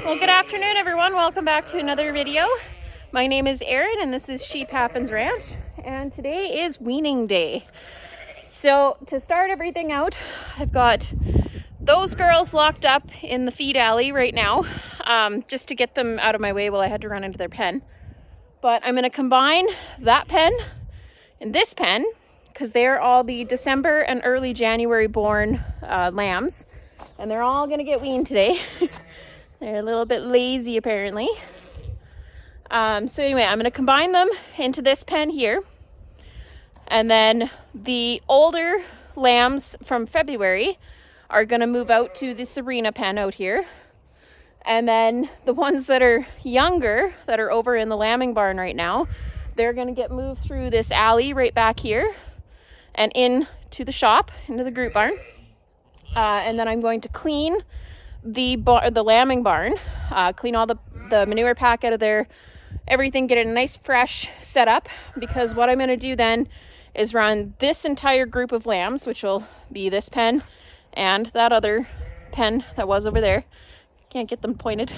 Well, good afternoon, everyone. Welcome back to another video. My name is Erin, and this is Sheep Happens Ranch. And today is weaning day. So to start everything out, I've got those girls locked up in the feed alley right now, just to get them out of my way while I had to run into their pen. But I'm going to combine that pen and this pen because they're all the December and early January born lambs, and they're all going to get weaned today. They're a little bit lazy apparently. So anyway, I'm going to combine them into this pen here. And then the older lambs from February are going to move out to the Serena pen out here. And then the ones that are younger, that are over in the lambing barn right now, they're going to get moved through this alley right back here and into the shop, into the group barn. And then I'm going to clean the lambing barn, clean all the manure pack out of there, everything, get it nice fresh set up, because what I'm going to do then is run this entire group of lambs, which will be this pen and that other pen that was over there. Can't get them pointed.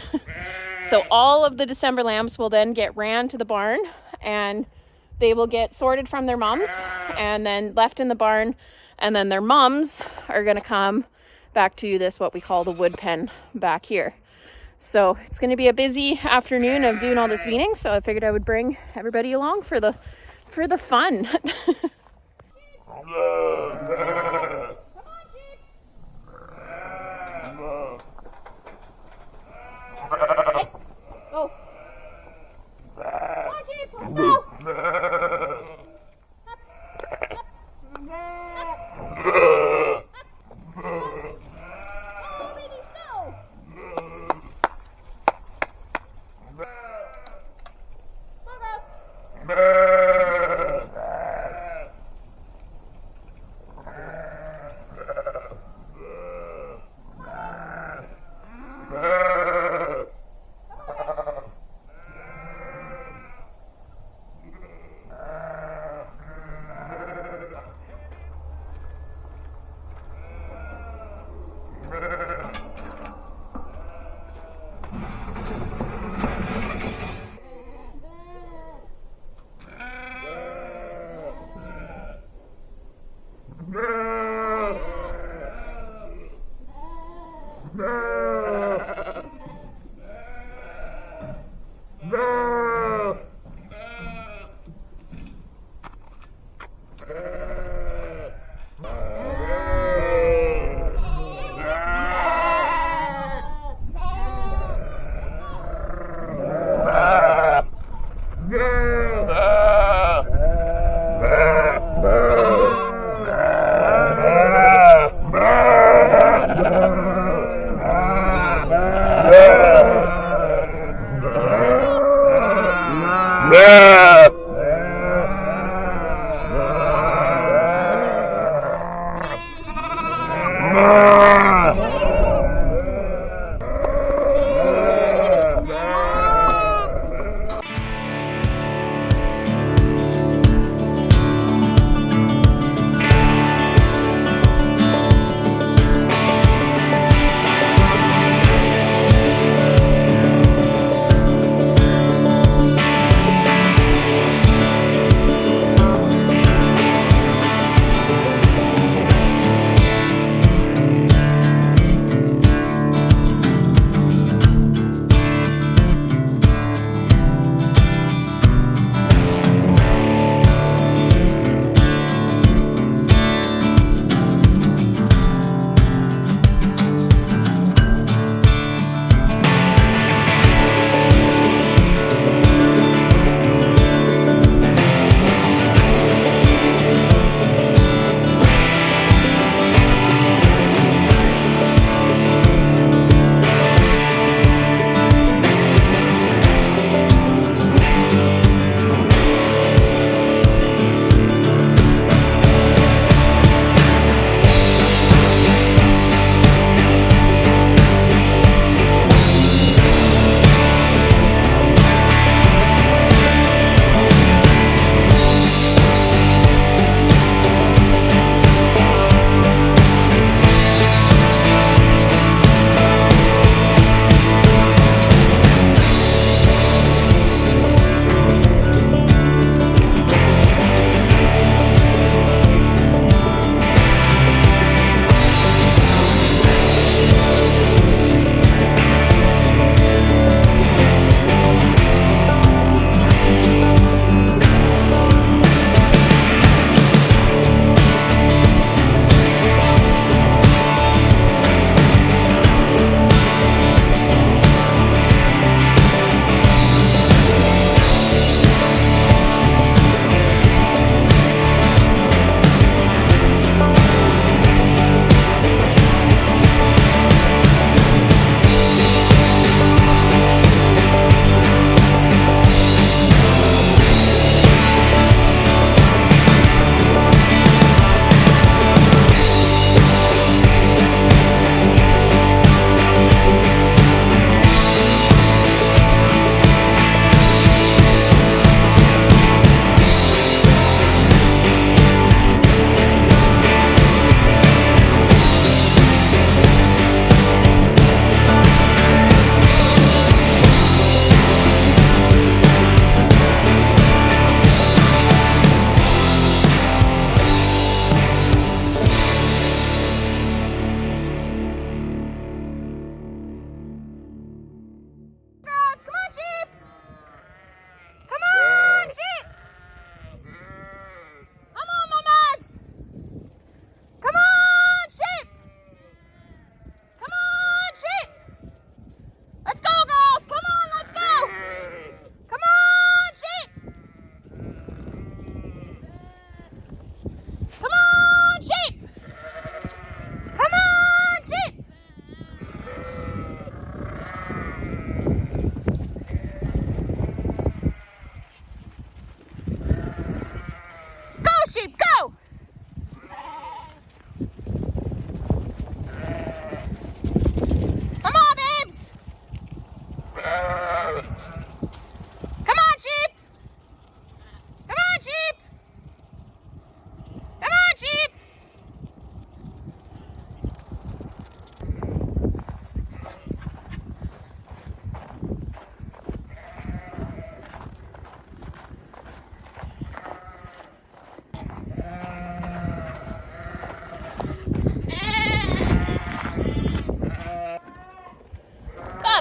So all of the December lambs will then get ran to the barn, and they will get sorted from their mums and then left in the barn, and then their mums are going to come back to this, what we call the wood pen back here. So it's going to be a busy afternoon of doing all this weaning, so I figured I would bring everybody along for the fun. Go.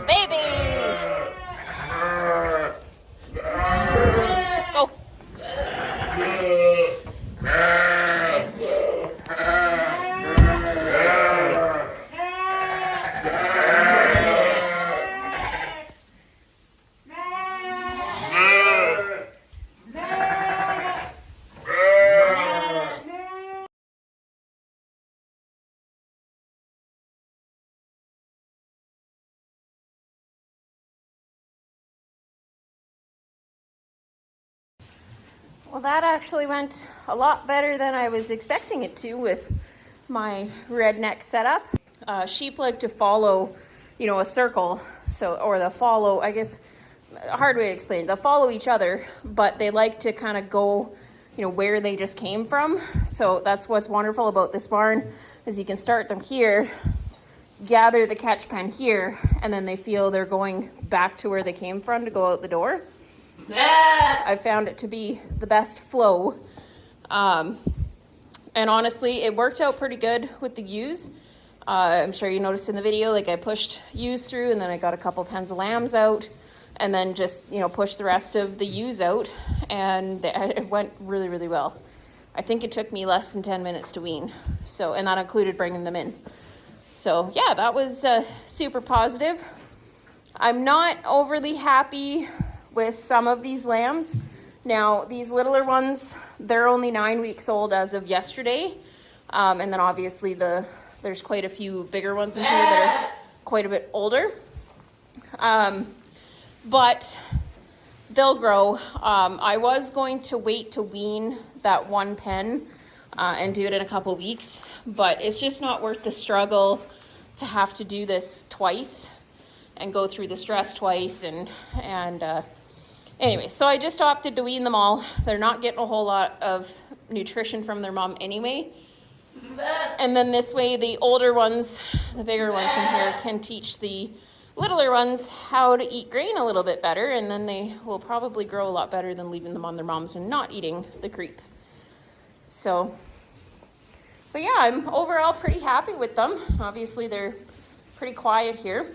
babies. Go. Well, that actually went a lot better than I was expecting it to with my redneck setup. Sheep like to follow, you know, a circle, or they'll follow, I guess, a hard way to explain, they'll follow each other, but they like to kind of go, you know, where they just came from. So that's what's wonderful about this barn, is you can start them here, gather the catch pen here, and then they feel they're going back to where they came from to go out the door. I found it to be the best flow. And honestly, it worked out pretty good with the ewes. I'm sure you noticed in the video, like I pushed ewes through, and then I got a couple pens of lambs out, and then just, you know, pushed the rest of the ewes out, and it went really, really well. I think it took me less than 10 minutes to wean. So, and that included bringing them in. So yeah, that was super positive. I'm not overly happy with some of these lambs. Now, these littler ones, they're only 9 weeks old as of yesterday. And then obviously there's quite a few bigger ones in here that are quite a bit older. But they'll grow. I was going to wait to wean that one pen and do it in a couple weeks, but it's just not worth the struggle to have to do this twice and go through the stress twice. Anyway, so I just opted to wean them all. They're not getting a whole lot of nutrition from their mom anyway. And then this way, the older ones, the bigger ones in here, can teach the littler ones how to eat grain a little bit better, and then they will probably grow a lot better than leaving them on their moms and not eating the creep. So, but yeah, I'm overall pretty happy with them. Obviously, they're pretty quiet here.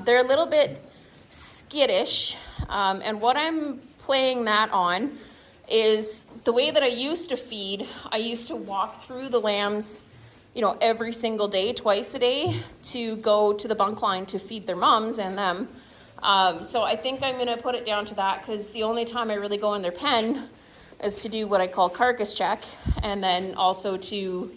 They're a little bit skittish, and what I'm playing that on is the way that I used to feed. I used to walk through the lambs, you know, every single day, twice a day, to go to the bunk line to feed their moms and them. So I think I'm gonna put it down to that, because the only time I really go in their pen is to do what I call carcass check, and then also to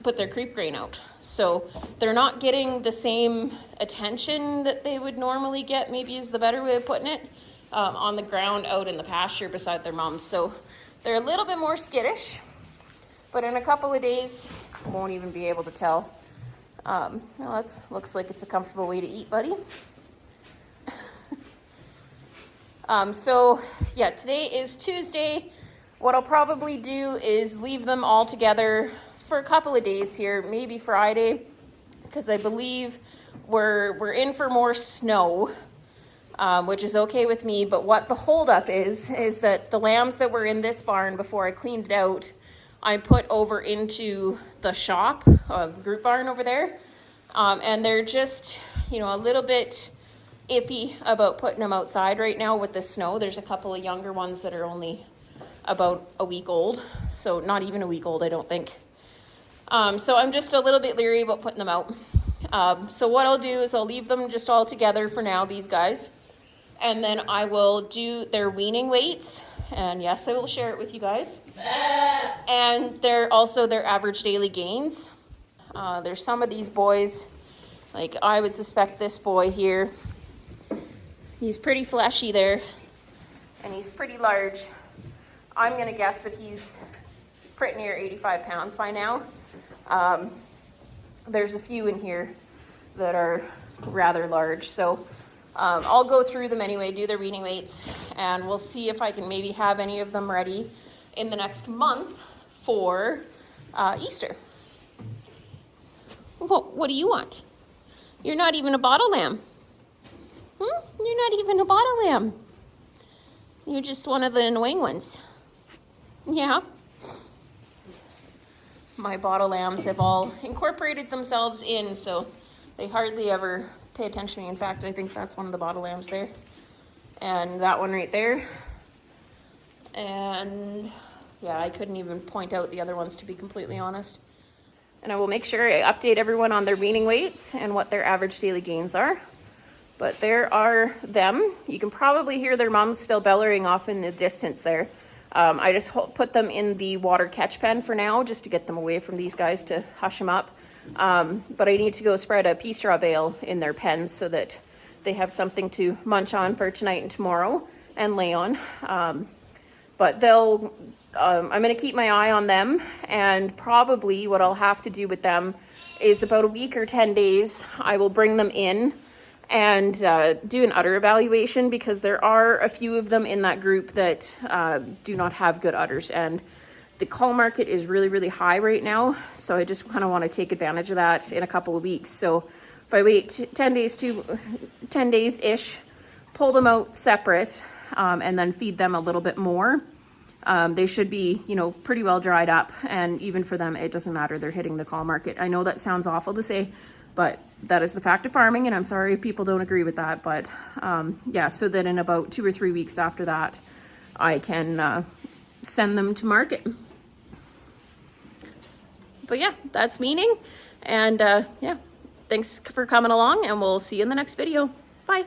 put their creep grain out. So they're not getting the same attention that they would normally get, maybe is the better way of putting it, on the ground out in the pasture beside their moms. So they're a little bit more skittish, but in a couple of days, I won't even be able to tell. Well, that looks like it's a comfortable way to eat, buddy. So yeah, today is Tuesday. What I'll probably do is leave them all together for a couple of days here, maybe Friday, because I believe we're in for more snow, which is okay with me. But what the holdup is that the lambs that were in this barn before I cleaned it out, I put over into the shop, the group barn over there, and they're just, you know, a little bit iffy about putting them outside right now with the snow. There's a couple of younger ones that are only about a week old, so not even a week old, I don't think. So I'm just a little bit leery about putting them out. So what I'll do is I'll leave them just all together for now, these guys, and then I will do their weaning weights, and yes, I will share it with you guys. And they're also their average daily gains. There's some of these boys, like I would suspect this boy here, he's pretty fleshy there, and he's pretty large. I'm gonna guess that he's pretty near 85 pounds by now. There's a few in here that are rather large, so I'll go through them anyway, do their weaning weights, and we'll see if I can maybe have any of them ready in the next month for Easter. What do you want? You're not even a bottle lamb. You're not even a bottle lamb. You're just one of the annoying ones. Yeah. My bottle lambs have all incorporated themselves in, so they hardly ever pay attention to me. In fact, I think that's one of the bottle lambs there. And that one right there. And yeah, I couldn't even point out the other ones, to be completely honest. And I will make sure I update everyone on their weaning weights and what their average daily gains are. But there are them. You can probably hear their moms still bellowing off in the distance there. I just put them in the water catch pen for now, just to get them away from these guys to hush them up. But I need to go spread a pea straw bale in their pens so that they have something to munch on for tonight and tomorrow and lay on. But I'm going to keep my eye on them, and probably what I'll have to do with them is about a week or 10 days, I will bring them in and do an udder evaluation, because there are a few of them in that group that do not have good udders, and the call market is really, really high right now. So I just kind of want to take advantage of that in a couple of weeks. So if I wait 10 days-ish, pull them out separate, and then feed them a little bit more, they should be, you know, pretty well dried up. And even for them, it doesn't matter. They're hitting the call market. I know that sounds awful to say, but that is the fact of farming, and I'm sorry if people don't agree with that. But yeah, so that in about 2 or 3 weeks after that, I can send them to market. But yeah, that's weaning. And yeah, thanks for coming along, and we'll see you in the next video. Bye.